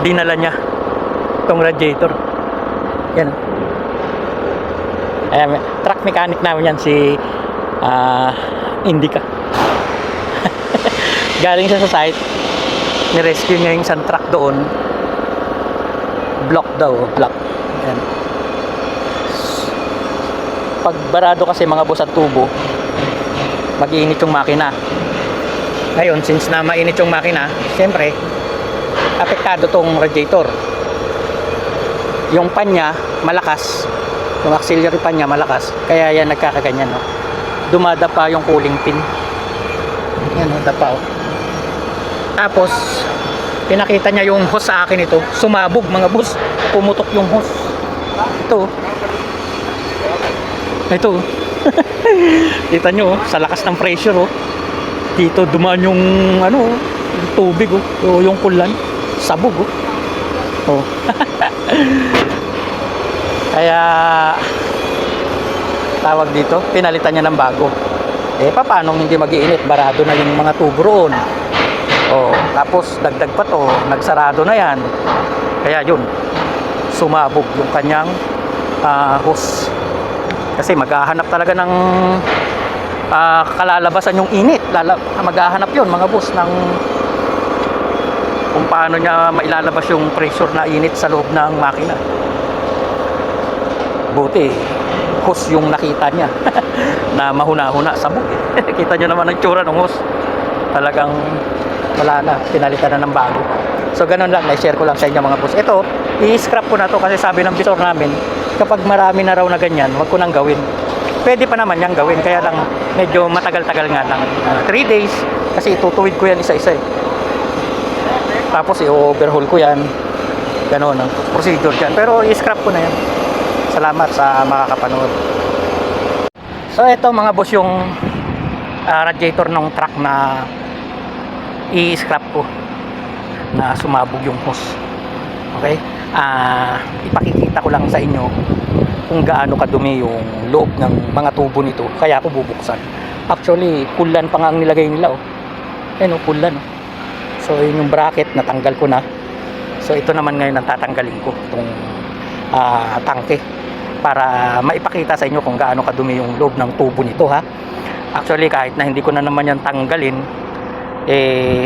dinala niya itong radiator. Yan. Ayan, truck mechanic namin yan, si Indica. Galing siya sa site, ni-rescue niya yung isang truck doon. Block daw, block. Ayan. Pag barado kasi mga boss at tubo, mag-iinit yung makina. Ngayon, since na mainit yung makina, siyempre apektado tong radiator. Yung pan niya malakas, yung auxiliary pan niya malakas, kaya yan nagkakaganyan, no? Dumadapa yung cooling pin. Yan, no, dapa, oh. Tapos pinakita niya yung hose sa akin, ito sumabog mga boss, pumutok yung hose. Ito kita nyo, sa lakas ng pressure, oh, dito dumaan yung ano, yung tubig, oh, yung kulan, sabog, oh. Kaya tawag dito, pinalitan niya ng bago. Paano hindi mag-iinit? Barado na yung mga tubo roon. Tapos dagdag pa to, nagsarado na yan. Kaya yun, sumabog yung kanyang hose. Kasi maghahanap talaga ng kalalabasan yung init. Maghahanap yun mga boss ng kung paano niya mailalabas yung pressure na init sa loob ng makina. Buti hose yung nakita niya na mahuna-huna, sabog. Kita nyo naman ang tsura ng hose, talagang wala na, pinalitan na ng bago. So ganun lang, na-share ko lang sa inyo mga boss. Ito, i-scrap ko na to kasi sabi ng bisor namin, kapag marami na raw na ganyan, wag ko nang gawin. Pwede pa naman yang gawin, kaya lang medyo matagal-tagal nga lang, 3 days, kasi itutuwid ko yan isa-isa, tapos i-overhaul ko yan, gano'n ang procedure dyan. Pero i-scrap ko na yan. Salamat sa makakapanood. So ito mga boss, yung radiator ng truck na i-scrap ko, na sumabog yung hose. Okay, ipakikita ko lang sa inyo kung gaano kadumi yung loob ng mga tubo nito, kaya ako bubuksan. Actually kulan pa nga ang nilagay nila, ayun, kulan. So yun yung bracket, natanggal ko na. So ito naman ngayon ang tatanggalin ko, itong tangke, para maipakita sa inyo kung gaano kadumi yung loob ng tubo nito, ha. Actually kahit na hindi ko na naman yan tanggalin,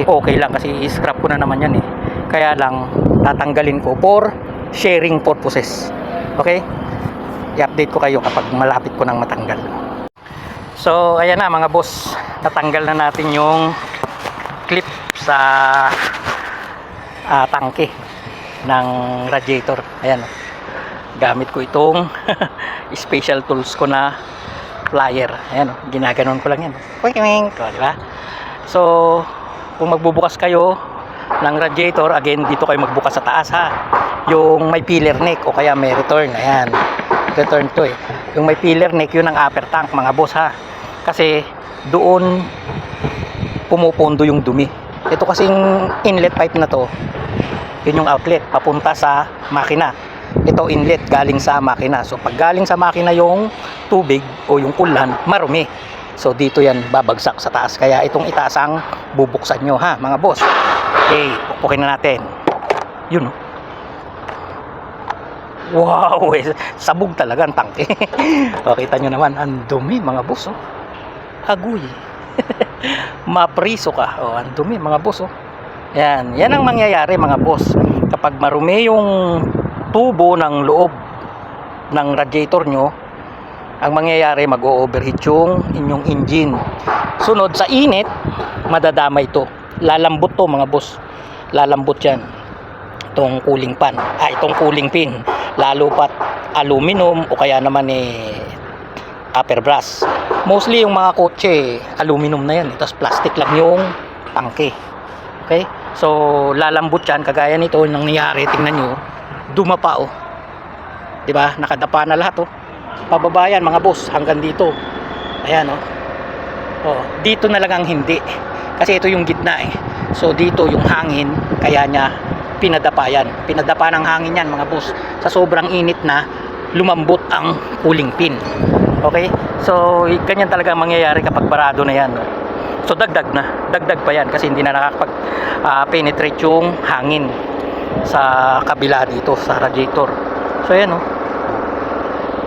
okay lang kasi i-scrap ko na naman yan, kaya lang tatanggalin ko for sharing purposes. Okay, i-update ko kayo kapag malapit ko nang matanggal. So ayan na mga boss, natanggal na natin yung clip sa tangke ng radiator. Ayan, gamit ko itong special tools ko na plier. Ayan, ginaganon ko lang yan. Diba? So kung magbubukas kayo ng radiator, again dito kayo magbukas sa taas, ha, yung may pillar neck o kaya may return. Ayan, return to, yung may pillar neck, yun ang upper tank mga boss, ha, kasi doon pumupondo yung dumi. Ito kasing inlet pipe na to, yun yung outlet papunta sa makina. Ito inlet galing sa makina. So pag galing sa makina yung tubig o yung kulan, marumi. So dito yan babagsak sa taas. Kaya itong itaas ang bubuksan nyo, ha mga boss. Okay, pupukin na natin. Yun, wow, sabog talaga ang tangke. Kita nyo naman, ang dumi mga boss, aguy. Mapriso ka, ang dumi mga boss, yan ang mangyayari mga boss kapag marumi yung tubo ng loob ng radiator nyo. Ang mangyayari, mag-o-overheat yung inyong engine. Sunod sa init, madadama ito, lalambot to mga boss, lalambot yan itong cooling pan, itong cooling pin, lalo pat aluminum o kaya naman upper brass. Mostly yung mga kotse aluminum na yan, tapos plastic lang yung tangke. Okay, so lalambot yan, kagaya nito nang nangyari. Tingnan nyo, dumapa, diba, nakadapa na lahat, pababa yan mga boss hanggang dito. Ayan, dito na lang ang hindi, kasi ito yung gitna, so dito yung hangin, kaya niya pinadapa yan, pinadapa ng hangin yan mga boss. Sa sobrang init na, lumambot ang cooling pin. Okay, so ganyan talaga ang mangyayari kapag barado na yan. So dagdag pa yan kasi hindi na nakakapag penetrate yung hangin. sa kabila dito sa radiator. So ayan oh.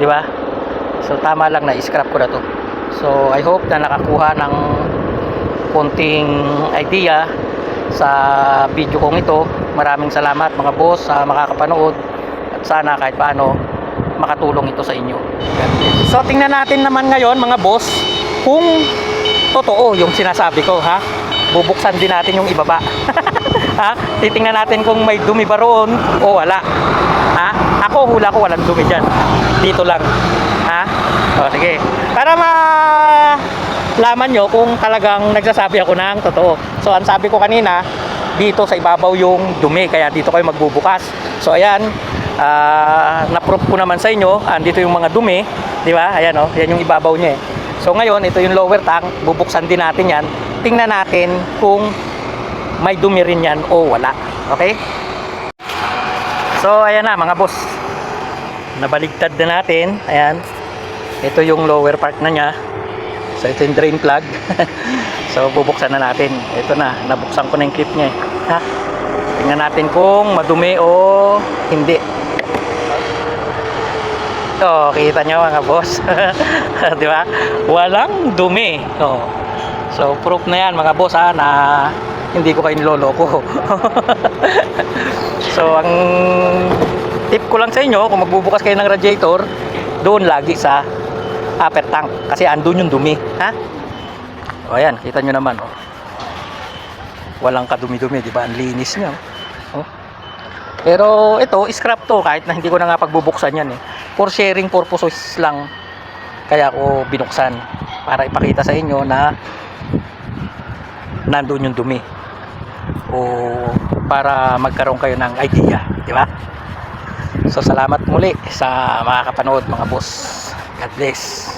Di ba? So tama lang na i-scrap ko na to. So I hope na nakakuha ng konting idea sa video kong ito. Maraming salamat mga boss sa makakapanood at sana kahit paano makatulong ito sa inyo. So tingnan natin naman ngayon mga boss kung totoo yung sinasabi ko, ha? Bubuksan din natin yung ibaba. Ha? Titingnan natin kung may dumi ba roon o wala. Ha? Ako hula ko walang dumi dyan. Dito lang. Ha? O sige. Para malaman nyo kung talagang nagsasabi ako ng totoo. So ang sabi ko kanina, dito sa ibabaw yung dumi, kaya dito kayo magbubukas. So ayan, na-proof ko naman sa inyo, andito yung mga dumi, di ba? Ayan oh, yan yung ibabaw niya eh. So ngayon, ito yung lower tank, bubuksan din natin yan. Tingnan natin kung may dumi rin yan o wala. Okay? So ayan na mga boss. Nabaligtad na natin. Ayan. Ito yung lower part na niya. So ito yung drain plug. So bubuksan na natin. Ito na, nabuksan ko na yung clip niya eh. Ha? Tingnan natin kung madumi o hindi. So, kita nyo mga boss. Di ba? Walang dumi. Oh. So, proof na yan mga boss ha, na hindi ko kayo niloloko. So, ang tip ko lang sa inyo, kung magbubukas kayo ng radiator, doon lagi sa upper tank. Kasi andun yung dumi. Ha? O, ayan. Kita nyo naman. Oh. Walang kadumi-dumi. Di ba? Ang linis niya. Oh. Pero ito, scrap to kahit na hindi ko na nga pagbubuksan yan eh. For sharing purposes lang kaya ko binuksan para ipakita sa inyo na nandoon yung dumi o para magkaroon kayo ng idea, di ba? So salamat muli sa mga kapanood mga boss. God bless.